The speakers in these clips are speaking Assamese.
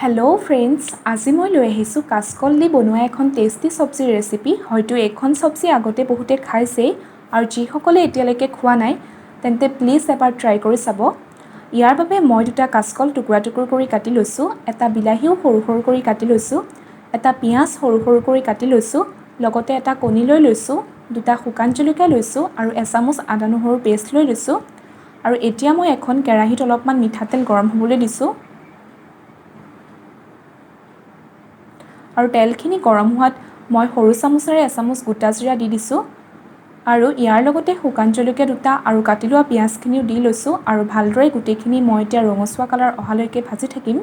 হেল্ল' ফ্ৰেণ্ডছ, আজি মই লৈ আহিছোঁ কাচকল দি বনোৱা এখন টেষ্টি চব্জিৰ ৰেচিপি। হয়তো এইখন চব্জি আগতে বহুতে খাইছেই, আৰু যিসকলে এতিয়ালৈকে খোৱা নাই তেন্তে প্লিজ এবাৰ ট্ৰাই কৰি চাব। ইয়াৰ বাবে মই দুটা কাচকল টুকুৰা টুকুৰ কৰি কাটি লৈছোঁ, এটা বিলাহীও সৰু সৰু কৰি কাটি লৈছোঁ, এটা পিঁয়াজ সৰু সৰু কৰি কাটি লৈছোঁ, লগতে এটা কণী লৈ লৈছোঁ, দুটা শুকান জলকীয়া লৈছোঁ আৰু এচামুচ আদা নহৰু পেষ্ট লৈ লৈছোঁ। আৰু এতিয়া মই এখন কেৰাহীত অলপমান মিঠাতেল গৰম হ'বলৈ দিছোঁ। আৰু তেলখিনি গৰম হোৱাত মই সৰু চামুচেৰে এচামুচ গোটা জিৰা দি দিছোঁ আৰু ইয়াৰ লগতে শুকান জলকীয়া দুটা আৰু কাটি লোৱা পিঁয়াজখিনিও দি লৈছোঁ আৰু ভালদৰে গোটেইখিনি মই এতিয়া ৰঙচুৱা কালাৰ অহালৈকে ভাজি থাকিম।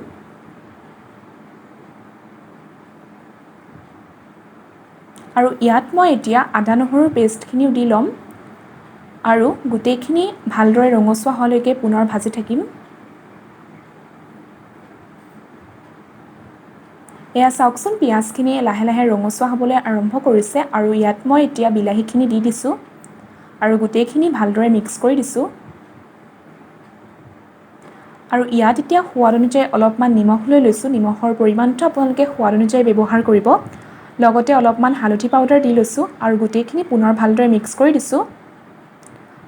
আৰু ইয়াত মই এতিয়া আদা নহৰুৰ পেষ্টখিনিও দি ল'ম আৰু গোটেইখিনি ভালদৰে ৰঙচুৱা হোৱালৈকে পুনৰ ভাজি থাকিম। এয়া চাওকচোন, পিঁয়াজখিনি লাহে লাহে ৰঙচুৱা হ'বলৈ আৰম্ভ কৰিছে আৰু ইয়াত মই এতিয়া বিলাহীখিনি দি দিছোঁ আৰু গোটেইখিনি ভালদৰে মিক্স কৰি দিছোঁ। আৰু ইয়াত এতিয়া সোৱাদ অনুযায়ী অলপমান নিমখ লৈ লৈছোঁ। নিমখৰ পৰিমাণটো আপোনালোকে সোৱাদ অনুযায়ী ব্যৱহাৰ কৰিব। লগতে অলপমান হালধি পাউডাৰ দি লৈছোঁ আৰু গোটেইখিনি পুনৰ ভালদৰে মিক্স কৰি দিছোঁ।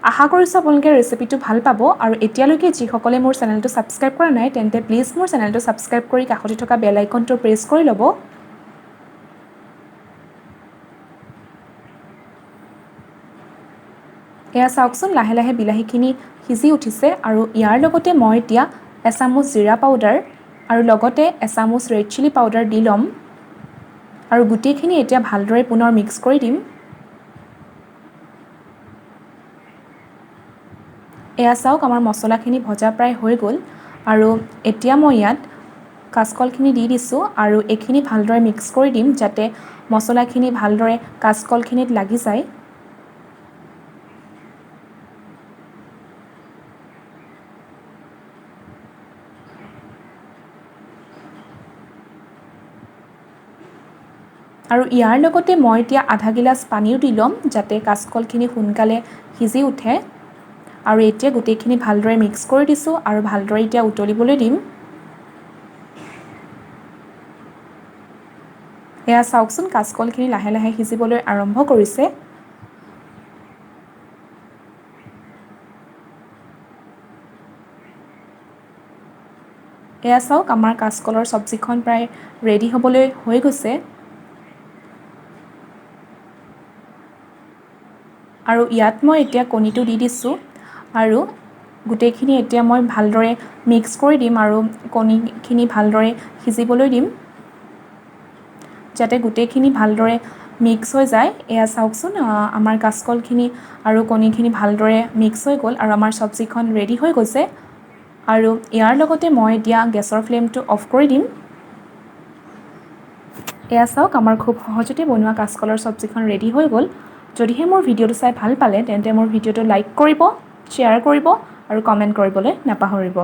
আশা কৰিছোঁ আপোনালোকে ৰেচিপিটো ভাল পাব। আৰু এতিয়ালৈকে যিসকলে মোৰ চেনেলটো ছাবস্ক্ৰাইব কৰা নাই তেন্তে প্লিজ মোৰ চেনেলটো ছাবস্ক্ৰাইব কৰি কাষতে থকা বেল আইকনটো প্ৰেছ কৰি ল'ব। এয়া চাওকচোন, লাহে লাহে বিলাহীখিনি সিজি উঠিছে আৰু ইয়াৰ লগতে মই এতিয়া এচামুচ জিৰা পাউডাৰ আৰু লগতে এচামুচ ৰেড চিলি পাউডাৰ দি ল'ম আৰু গোটেইখিনি এতিয়া ভালদৰে পুনৰ মিক্স কৰি দিম। এয়া চাওক, আমাৰ মছলাখিনি ভজা প্ৰায় হৈ গ'ল আৰু এতিয়া মই ইয়াত কাচকলখিনি দি দিছোঁ আৰু এইখিনি ভালদৰে মিক্স কৰি দিম যাতে মছলাখিনি ভালদৰে কাচকলখিনিত লাগি যায়। আৰু ইয়াৰ লগতে মই এতিয়া আধা গিলাচ পানীও দি ল'ম যাতে কাচকলখিনি সোনকালে সিজি উঠে। আৰু এতিয়া গোটেইখিনি ভালদৰে মিক্স কৰি দিছোঁ আৰু ভালদৰে এতিয়া উতলিবলৈ দিম। এয়া চাওকচোন, কাচকলখিনি লাহে লাহে সিজিবলৈ আৰম্ভ কৰিছে। এয়া চাওক, আমাৰ কাচকলৰ চব্জিখন প্ৰায় ৰেডি হ'বলৈ হৈ গৈছে। আৰু ইয়াত মই এতিয়া কণীটো দি দিছোঁ আৰু গোটেইখিনি এতিয়া মই ভালদৰে মিক্স কৰি দিম আৰু কণীখিনি ভালদৰে সিজিবলৈ দিম যাতে গোটেইখিনি ভালদৰে মিক্স হৈ যায়। এয়া চাওকচোন, আমাৰ কাচকলখিনি আৰু কণীখিনি ভালদৰে মিক্স হৈ গ'ল আৰু আমাৰ চব্জিখন ৰেডি হৈ গৈছে। আৰু ইয়াৰ লগতে মই এতিয়া গেছৰ ফ্লেমটো অফ কৰি দিম। এয়া চাওক, আমাৰ খুব সহজতে বনোৱা কাচকলৰ চব্জিখন ৰেডি হৈ গ'ল। যদিহে মোৰ ভিডিঅ'টো চাই ভাল পালে তেন্তে মোৰ ভিডিঅ'টো লাইক কৰিব, শ্বেয়াৰ কৰিব আৰু কমেণ্ট কৰিবলৈ নাপাহৰিব।